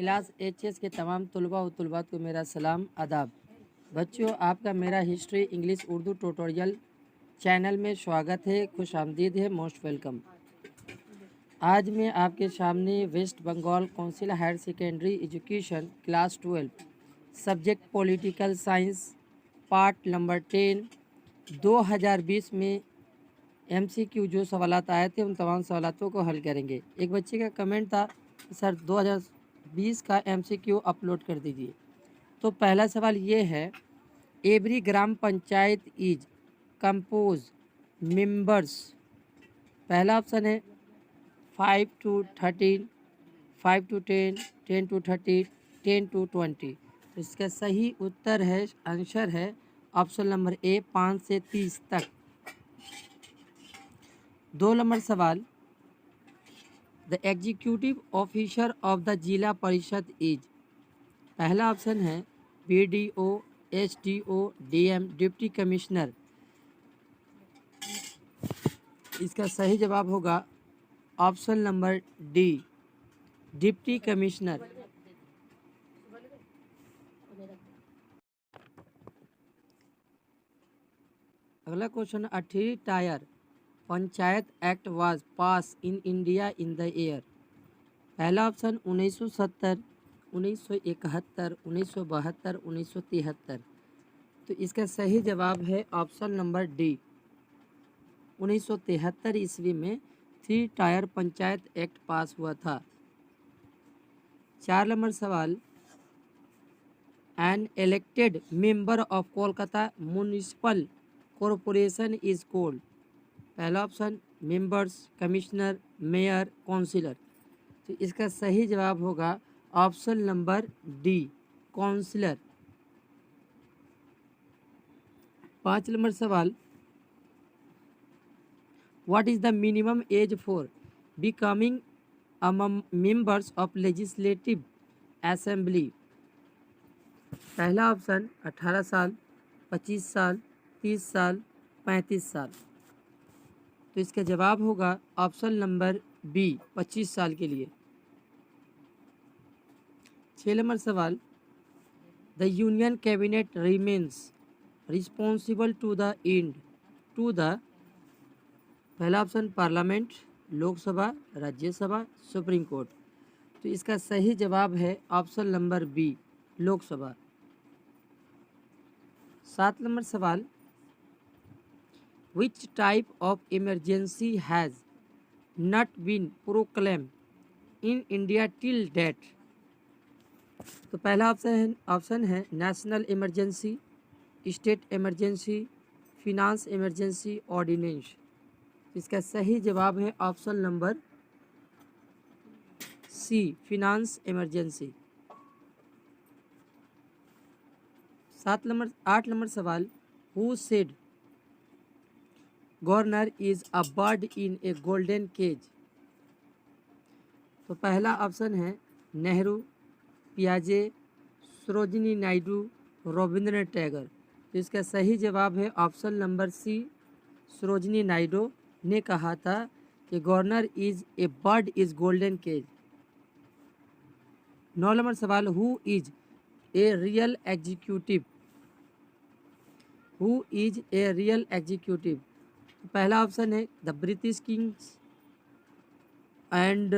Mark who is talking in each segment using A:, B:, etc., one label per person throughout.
A: Class HS के तमाम तलबा व तलबात को मेरा सलाम आदाब। बच्चों, आपका मेरा history English Urdu tutorial channel में स्वागत है, खुश आमदीद है, मोस्ट वेलकम। आज मैं आपके सामने West Bengal council higher secondary education class 12 subject political science part number 10 2020 में एमसीक्यू जो सवालात आए थे उन तमाम सवालातों को हल करेंगे। एक बच्चे का कमेंट था, सर 2020 का एमसीक्यू अपलोड कर दीजिए। तो पहला सवाल ये है, every gram panchayat is compose members. पहला ऑप्शन है 5 to 13, 5 to 10, 10 to 30, 10 to 20। तो इसका सही उत्तर है, आंसर है ऑप्शन नंबर ए 5 से 30 तक। 2 नंबर सवाल, the executive officer of the zila parishad is. पहला ऑप्शन है BDO, SDO, DM, deputy commissioner. इसका सही जवाब होगा option number D, deputy commissioner. अगला question, a three tier panchayat act was pass in India in the year. पहला ऑप्शन 1970, 1971, 1972, 1973। तो इसका सही जवाब है ऑप्शन नंबर डी, 1973 ईस्वी में three tier panchayat act pass हुआ था। 4 नंबर सवाल, an elected member of Kolkata municipal corporation is called. पहला option members, commissioner, mayor, councillor. तो इसका सही जवाब होगा option number D, councillor. 5 number सवाल, what is the minimum age for becoming a members of legislative assembly. पहला option 18 साल, 25 साल, 30 साल, 35 साल। तो इसका जवाब होगा ऑप्शन नंबर बी, 25 साल के लिए। 6 नंबर सवाल, the union cabinet remains responsible to the end to the. पहला option parliament, Lok Sabha, Rajya Sabha, supreme court. तो इसका सही जवाब है option number B, Lok Sabha. 7 number सवाल, which type of emergency has not been proclaim in India till date. तो पहला ऑप्शन है national emergency, state emergency, finance emergency, ordinance. इसका सही जवाब है option number C, finance emergency. 8 number सवाल, who said governor is a bird in a golden cage. तो पहला ऑप्शन है नेहरू, पियाजे, सरोजिनी नायडू, रविंद्रनाथ टैगोर। तो इसका सही जवाब है option number C, Sarojini Naidu ने कहा था कि governor is a bird is golden cage. 9 number सवाल, who is a real executive. Who is a real executive. पहला ऑप्शन है the British kings and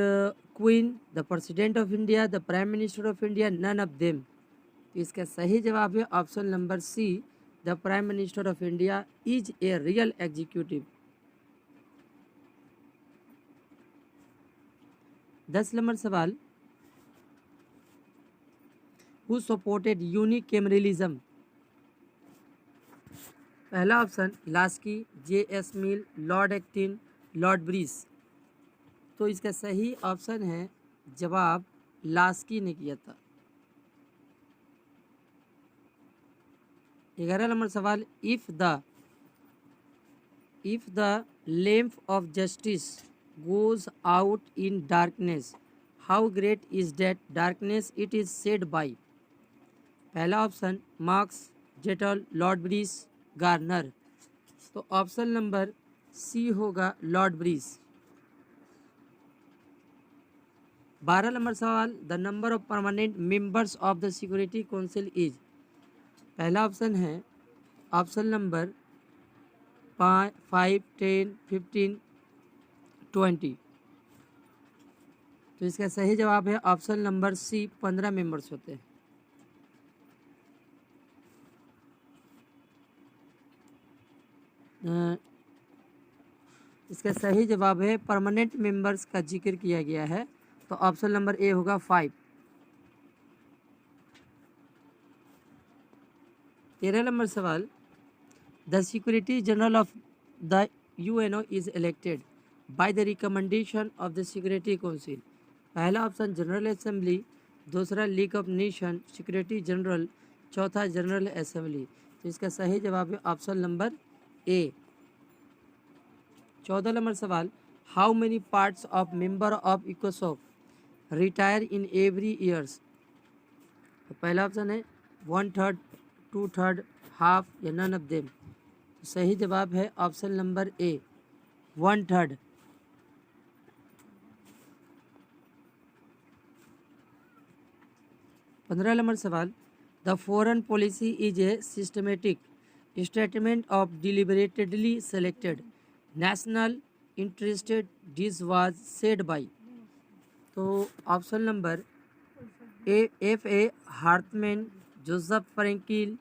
A: queen, the president of India, the prime minister of India, none of them. तो इसका सही जवाब है option number C, the prime minister of India is a real executive. 10 number सवाल, who supported यूनिकैमरलिज्म। पहला option Laski, JS. मिल, Lord actin, Lord brisk. तो इसका सही ऑप्शन है जवाब लास्की ने किया था। 11 नंबर सवाल, if the lamp of justice goes out in darkness, how great is that darkness it is shed by. पहला option Marx, Gettell, lord Bryce, Garner. तो ऑप्शन नंबर सी होगा लॉर्ड ब्रिस। 12 नंबर सवाल, the number of permanent members of the security council is. पहला option है option number 5, 10, 15, 20। तो इसका सही जवाब है ऑप्शन नंबर सी, 15 मेंबर्स होते हैं। इसका सही जवाब है परमानेंट मेंबर्स का जिक्र किया गया है, तो ऑप्शन नंबर ए होगा 5। 13 नंबर सवाल, the security general of the UNO is elected by the recommendation of the security council. पहला ऑप्शन जनरल असेंबली, दूसरा league of nation security general, चौथा जनरल असेंबली। तो इसका सही जवाब है ऑप्शन नंबर ए। 14 नंबर सवाल, how many parts of member of इकोसॉक रिटायर इन एवरी ईयर्स। तो पहला ऑप्शन है 1/3, 2/3, हाफ या नन ऑफ देम। तो सही जवाब है ऑप्शन नंबर ए, 1/3। 15 नंबर सवाल, the foreign policy is a systematic statement of deliberately selected national interested this was said by. तो option number F.A. Hartmann, Joseph Frankel,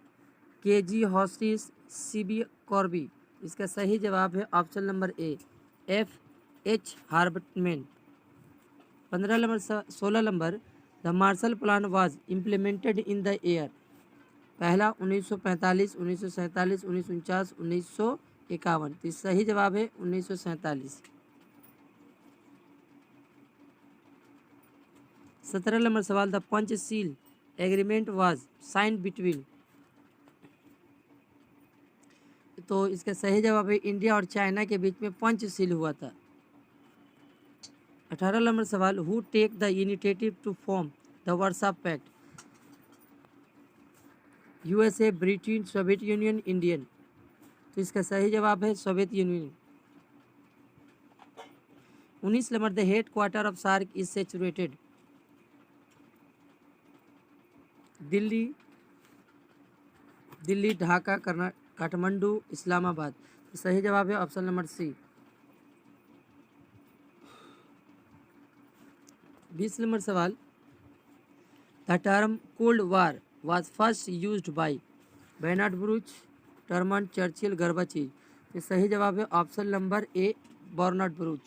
A: K.G. हॉस्टिस, C.B. Corby. इसका सही जवाब है option number A, F.H. Hartmann. 16 number, the Marshall plan was implemented in the year. पहला 1945, 1947, 1949, 1951। तो सही जवाब है 1947। 17 नंबर सवाल, the Panchsheel agreement was sign between. तो इसका सही जवाब है इंडिया और चाइना के बीच में पंचशील हुआ था। 18 नंबर सवाल, who take the initiative to form the Warsaw pact. USA, Britain, Soviet union, Indian. तो इसका सही जवाब है Soviet union. 19 number, the head quarter of SAARC is situated. Delhi, Dhaka, Kathmandu, Islamabad. तो सही जवाब है ऑप्शन नंबर सी। 20 नंबर सवाल, the term cold war was first used by Bernard Baruch, Truman, Churchill, Gorbachev. तो सही जवाब है ऑप्शन नंबर ए, बर्नार्ड ब्रूच।